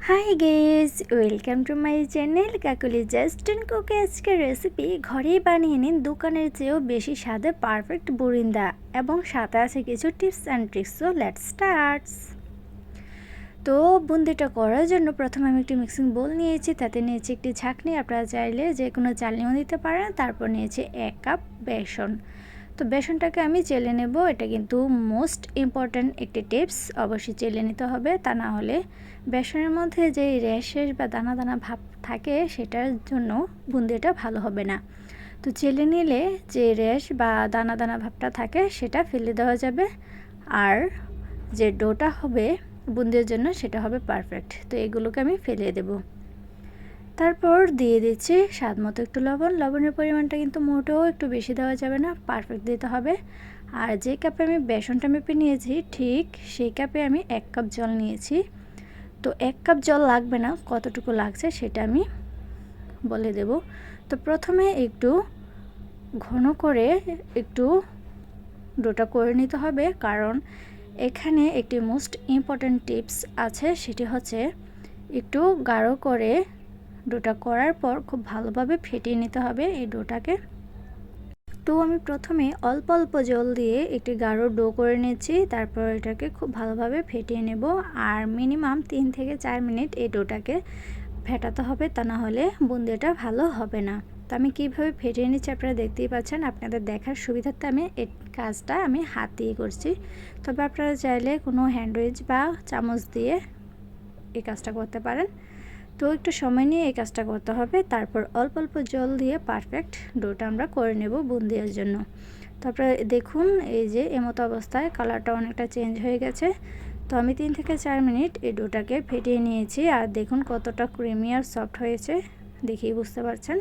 Hi guys welcome to my channel Kakoli just and cook আজকের recipe ঘরেই বানিয়ে নিন দোকানের চেয়েও বেশি স্বাদে পারফেক্ট বুরিন্দা এবং সাথে আছে কিছু tips and tricks. So let's starts. তো বুন্দিটা করার জন্য প্রথমে আমি একটি মিক্সিং বোল নিয়েছি, তাতে নিয়েছি একটি ছাঁকনি, আপনারা চাইলে যে কোনো চালনিও দিতে পারেন। তারপর নিয়েছি 1 কাপ বেসন। তো বেসনটাকে আমি চেলে নেব, এটা কিন্তু মোস্ট ইম্পর্ট্যান্ট একটি টিপস, অবশ্যই চেলে নিতে হবে, তা না হলে বেসনের মধ্যে যে র্যাশেস বা দানা দানা ভাব থাকে সেটার জন্য বুন্দিটা ভালো হবে না। তো চেলে নিলে যে র্যাশ বা দানা দানা ভাবটা থাকে সেটা ফেলে দেওয়া যাবে, আর যে ডোটা হবে বুন্দির জন্য সেটা হবে পারফেক্ট। তো এগুলোকে আমি ফেলে দেব। তারপর দিয়ে দিচ্ছি স্বাদ মতো একটু লবণ। লবণের পরিমাণটা কিন্তু মোটেও একটু বেশি দেওয়া যাবে না, পারফেক্ট দিতে হবে। আর যে কাপে আমি বেসনটা মেপে নিয়েছি ঠিক সেই কাপে আমি 1 কাপ জল নিয়েছি। তো 1 কাপ জল লাগবে না, কতটুকু লাগছে সেটা আমি বলে দেব। তো প্রথমে একটু ঘন করে একটু ডোটা করে নিতে হবে, কারণ এখানে একটি মোস্ট ইম্পর্ট্যান্ট টিপস আছে, সেটি হচ্ছে একটু গাঢ় করে ডোটা করার পর খুব ভালোভাবে ফেটিয়ে নিতে হবে এই ডোটাকে। তো আমি প্রথমে অল্প অল্প জল দিয়ে একটি গাঢ় ডো করে নিচ্ছি, তারপর এটাকে খুব ভালোভাবে ফেটিয়ে নেব। আর মিনিমাম 3 থেকে 4 মিনিট এই ডোটাকে ফেটাতে হবে, তা না হলে বুন্দিটা ভালো হবে না। তো আমি কীভাবে ফেটিয়ে নিচ্ছি আপনারা দেখতেই পাচ্ছেন। আপনাদের দেখার সুবিধার্থে আমি এই কাজটা হাত দিয়ে করছি, তবে আপনারা চাইলে কোনো হ্যান্ডউইচ বা চামচ দিয়ে এই কাজটা করতে পারেন। তো একটু সময় নিয়ে এই কাজটা করতে হবে, তারপর অল্প অল্প জল দিয়ে পারফেক্ট ডোটা আমরা করে নেব বুন্দিয়ার জন্য। তারপরে দেখুন এই যে এমতো অবস্থায় কালারটা অনেকটা চেঞ্জ হয়ে গেছে। তো আমি 3 থেকে 4 মিনিট এই ডোটাকে ফেটিয়ে নিয়েছি, আর দেখুন কতটা ক্রিমি আর সফট হয়েছে, দেখেই বুঝতে পারছেন।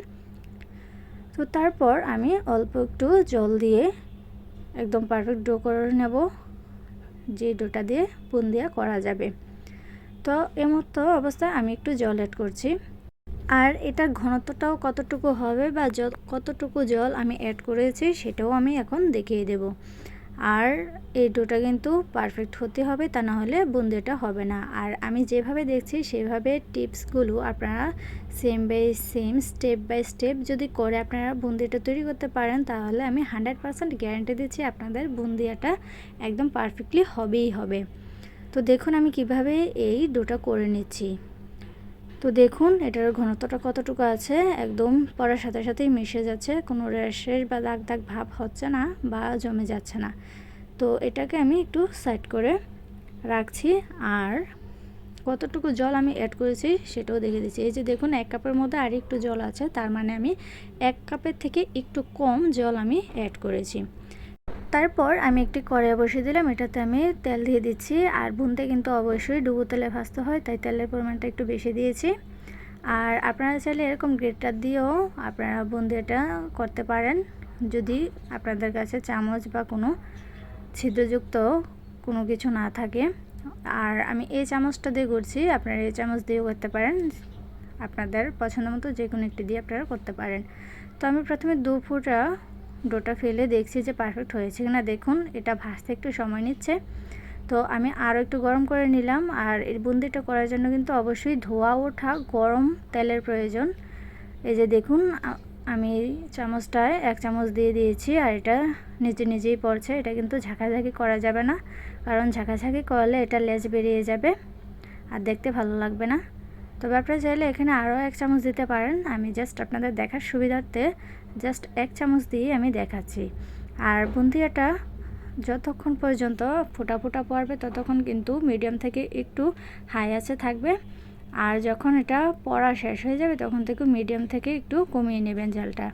তো তারপর আমি অল্প একটু জল দিয়ে একদম পারফেক্ট ডো করে নেব, যে ডোটা দিয়ে বুন্দিয়া করা যাবে। তো এমতো অবস্থায় আমি একটু জল অ্যাড করছি, আর এটার ঘনত্বটাও কতটুকু হবে বা কতটুকু জল আমি অ্যাড করেছি সেটাও আমি এখন দেখিয়ে দেব। আর এই ডোটা কিন্তু পারফেক্ট হতে হবে, তা না হলে বুন্দিটা হবে না। আর আমি যেভাবে দেখছি সেভাবে টিপসগুলো আপনারা same by same step by step যদি করে আপনারা বুন্দিটা তৈরি করতে পারেন, তাহলে আমি 100% গ্যারান্টি দিচ্ছি আপনাদের বুন্দিয়াটা একদম পারফেক্টলি হবেই হবে। তো দেখুন আমি কিভাবে এই ডোটা করে নিচ্ছি। তো দেখুন এটার ঘনত্বটা কতটুকু আছে, একদম পরার সাথে সাথেই মিশে যাচ্ছে, কোনো র্যাশেস বা দাগ দাগ ভাব হচ্ছে না বা জমে যাচ্ছে না। তো এটাকে আমি একটু সাইড করে রাখছি, আর কতটুকু জল আমি অ্যাড করেছি সেটাও দেখে দিচ্ছি। এই যে দেখুন 1 কাপের মধ্যে আর একটু জল আছে, তার মানে আমি 1 কাপের থেকে একটু কম জল আমি অ্যাড করেছি। তারপর আমি একটি কড়াই বসিয়ে দিলাম, এটাতে আমি তেল দিয়ে দিচ্ছি। আর বুনতে কিন্তু অবশ্যই ডুবো তেলে ভাজতে হয়, তাই তেলের পরিমাণটা একটু বেশি দিয়েছি। আর আপনারা চাইলে এরকম গ্রেটার দিয়েও আপনারা বুন্দিটা করতে পারেন, যদি আপনাদের কাছে চামচ বা কোনো ছিদ্রযুক্ত কোনো কিছু না থাকে। আর আমি এই চামচটা দিয়ে করছি, আপনারা এই চামচ দিয়েও করতে পারেন, আপনাদের পছন্দ মতো যে কোনো একটি দিয়ে আপনারা করতে পারেন। তো আমি প্রথমে 2 ফুটা ডোটা ফেলে দেখছি যে পারফেক্ট হয়েছে কিনা। দেখুন এটা ভাজতে একটু সময় নিচ্ছে, তো আমি আরও একটু গরম করে নিলাম। আর এই বুন্দিটা করার জন্য কিন্তু অবশ্যই ধোয়া ওঠা গরম তেলের প্রয়োজন। এই যে দেখুন আমি চামচটায় 1 চামচ দিয়ে দিয়েছি, আর এটা নিজে নিজেই পড়ছে। এটা কিন্তু ঝাঁকাঝাঁকি করা যাবে না, কারণ ঝাঁকাঝাঁকি করলে এটা লেজ বেরিয়ে যাবে আর দেখতে ভালো লাগবে না। তবে আপনারা চাইলে এখানে আরও 1 চামচ দিতে পারেন, আমি জাস্ট আপনাদের দেখার সুবিধার্থে জাস্ট 1 চামচ দিয়ে আমি দেখাচ্ছি। আর বুন্দিয়াটা যতক্ষণ পর্যন্ত ফোটা ফোটা পড়বে ততক্ষণ কিন্তু মিডিয়াম থেকে একটু হাই আছে থাকবে, আর যখন এটা পড়া শেষ হয়ে যাবে তখন থেকে মিডিয়াম থেকে একটু কমিয়ে নেবেন জালটা।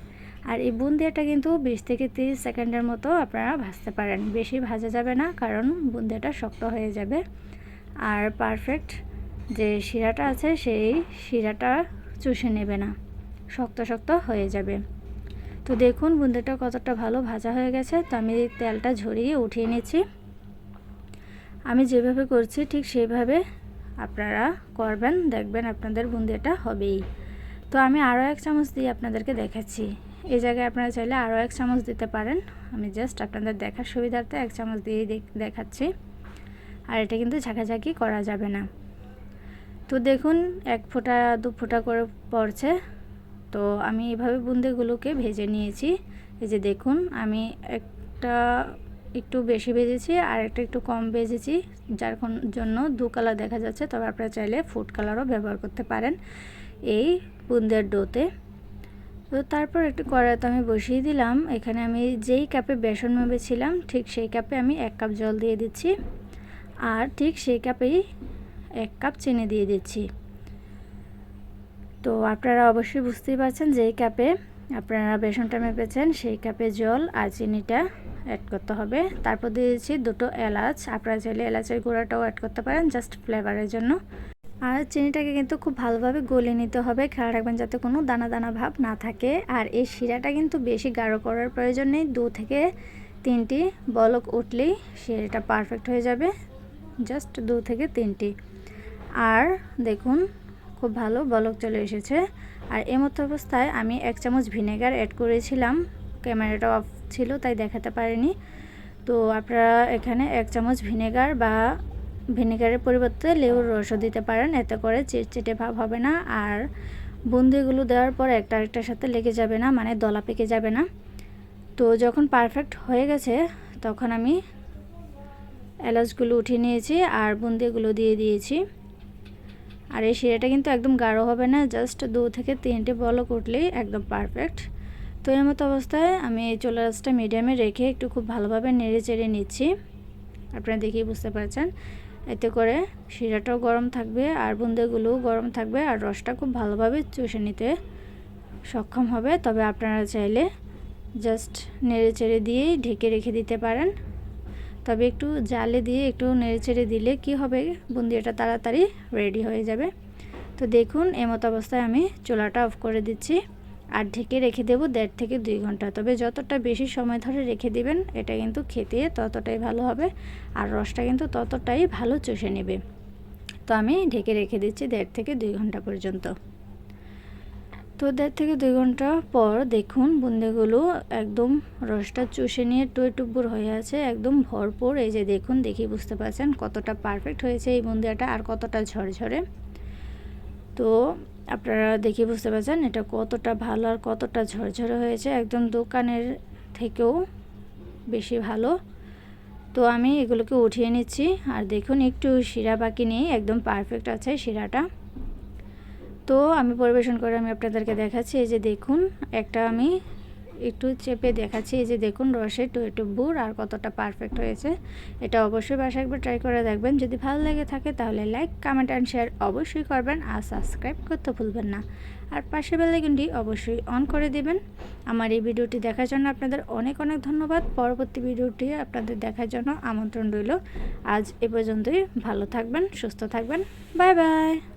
আর এই বুন্দিয়াটা কিন্তু 20 থেকে 30 সেকেন্ডের মতো আপনারা ভাজতে পারেন, বেশি ভাজা যাবে না, কারণ বুন্দিয়াটা শক্ত হয়ে যাবে। আর পারফেক্ট যে শিরাটা আছে সেই শিরাটা চুষে নেবে না, শক্ত শক্ত হয়ে যাবে। তো দেখুন বুন্দিটা কতটা ভালো ভাজা হয়ে গেছে। তো আমি তেলটা ঝরিয়ে উঠিয়ে নিচ্ছি। আমি যেভাবে করছি ঠিক সেইভাবে আপনারা করবেন, দেখবেন আপনাদের বুন্দিটা হবেই। তো আমি আরও 1 চামচ দিয়ে আপনাদেরকে দেখাচ্ছি। এই জায়গায় আপনারা চাইলে আরও 1 চামচ দিতে পারেন, আমি জাস্ট আপনাদের দেখার সুবিধার্থে 1 চামচ দিয়ে দেখাচ্ছি। আর এটা কিন্তু ঝাঁকাঝাঁকি করা যাবে না। তো দেখুন 1 ফোঁটা 2 ফোঁটা করে পড়ছে। তো আমি এভাবে বুন্দেগুলোকে ভেজে নিয়েছি। এই যে দেখুন আমি একটা একটু বেশি ভেজেছি আর একটা একটু কম ভেজেছি, যার জন্য 2 কালার দেখা যাচ্ছে। তবে আপনারা চাইলে ফুড কালারও ব্যবহার করতে পারেন এই বুন্দের ডোতে। তো তারপর একটু কড়াইতে আমি বসিয়ে দিলাম। এখানে আমি যেই কাপে বেসন মেপেছিলাম ঠিক সেই কাপে আমি 1 কাপ জল দিয়ে দিচ্ছি, আর ঠিক সেই কাপেই 1 কাপ চিনি দিয়ে দিচ্ছি। তো আপনারা অবশ্যই বুঝতেই পারছেন যেই কাপে আপনারা বেসনটা মেপেছেন সেই কাপে জল আর চিনিটা অ্যাড করতে হবে। তারপর দিয়ে দিচ্ছি 2টো এলাচ। আপনারা চাইলে এলাচের গুঁড়াটাও অ্যাড করতে পারেন জাস্ট ফ্লেভারের জন্য। আর চিনিটাকে কিন্তু খুব ভালোভাবে গলিয়ে নিতে হবে, খেয়াল রাখবেন যাতে কোনো দানা দানা ভাব না থাকে। আর এই শিরাটা কিন্তু বেশি গাঢ় করার প্রয়োজন নেই, 2 থেকে 3টি বলক উঠলেই শিরাটা পারফেক্ট হয়ে যাবে, জাস্ট 2 থেকে 3টি। আর দেখুন খুব ভালো বলক চলে এসেছে। আর এমতো অবস্থায় আমি 1 চামচ ভিনেগার অ্যাড করেছিলাম, ক্যামেরাটা অফ ছিল তাই দেখাতে পারিনি। তো আপনারা এখানে 1 চামচ ভিনেগার বা ভিনেগারের পরিবর্তে লেবুর রসও দিতে পারেন, এতে করে চিটচিটে ভাব হবে না। আর বুন্দিগুলো দেওয়ার পর একটা আরেকটার সাথে লেগে যাবে না, মানে দলা পেকে যাবে না। তো যখন পারফেক্ট হয়ে গেছে তখন আমি এলাচগুলো উঠিয়ে নিয়েছি আর বুন্দিগুলো দিয়ে দিয়েছি। আর এই শিরাটা কিন্তু একদম গাঢ় হবে না, জাস্ট 2 থেকে 3টে বলক উঠলেই একদম পারফেক্ট। তো এর মতো অবস্থায় আমি চুলার আঁচটা মিডিয়ামে রেখে একটু খুব ভালোভাবে নেড়ে চেড়ে নিচ্ছি। আপনারা দেখেই বুঝতে পারছেন, এতে করে শিরাটাও গরম থাকবে আর বুন্দেগুলোও গরম থাকবে আর রসটা খুব ভালোভাবে চুষে নিতে সক্ষম হবে। তবে আপনারা চাইলে জাস্ট নেড়ে চেড়ে দিয়েই ঢেকে রেখে দিতে পারেন। তবে একটু জালে দিয়ে একটু নেড়ে চেড়ে দিলে কি হবে, বুন্দিয়াটা তাড়াতাড়ি রেডি হয়ে যাবে। তো দেখুন এমতো অবস্থায় আমি চুলাটা অফ করে দিচ্ছি আর ঢেকে রেখে দেব 1.5 থেকে 2 ঘন্টা। তবে যতটা বেশি সময় ধরে রেখে দিবেন এটা কিন্তু খেতে ততটাই ভালো হবে আর রসটা কিন্তু ততটাই ভালো চুষে নেবে। তো আমি ঢেকে রেখে দিচ্ছি 1.5 থেকে 2 ঘন্টা পর্যন্ত। তো 1.5 থেকে 2 ঘন্টা পর দেখুন বুন্দিগুলো একদম রসটা চুষে নিয়ে টইটুব্বুর হয়ে আছে, একদম ভরপুর। এই যে দেখুন, দেখেই বুঝতে পারছেন কতটা পারফেক্ট হয়েছে এই বুন্দিয়াটা আর কতটা ঝরঝরে। তো আপনারা দেখে বুঝতে পারছেন এটা কতটা ভালো আর কতটা ঝরঝরে হয়েছে, একদম দোকানের থেকেও বেশি ভালো। তো আমি এগুলোকে উঠিয়ে নিচ্ছি আর দেখুন একটু শিরা বাকি নেই, একদম পারফেক্ট আছে শিরাটা। তো আমি পরিবেশন করে আমি আপনাদেরকে দেখাচ্ছি। এই যে দেখুন, একটা আমি একটু চেপে দেখাচ্ছি। এই যে দেখুন রসে টইটুব্বুর আর কতটা পারফেক্ট হয়েছে। এটা অবশ্যই বাসায় একবার ট্রাই করে দেখবেন। যদি ভালো লেগে থাকে তাহলে লাইক, কমেন্ট অ্যান্ড শেয়ার অবশ্যই করবেন আর সাবস্ক্রাইব করতে ভুলবেন না। আর পাশে বেল আইকনটি অবশ্যই অন করে দেবেন। আমার এই ভিডিওটি দেখার জন্য আপনাদের অনেক অনেক ধন্যবাদ। পরবর্তী ভিডিওটি আপনাদের দেখার জন্য আমন্ত্রণ রইল। আজ এ পর্যন্তই। ভালো থাকবেন, সুস্থ থাকবেন। Bye bye.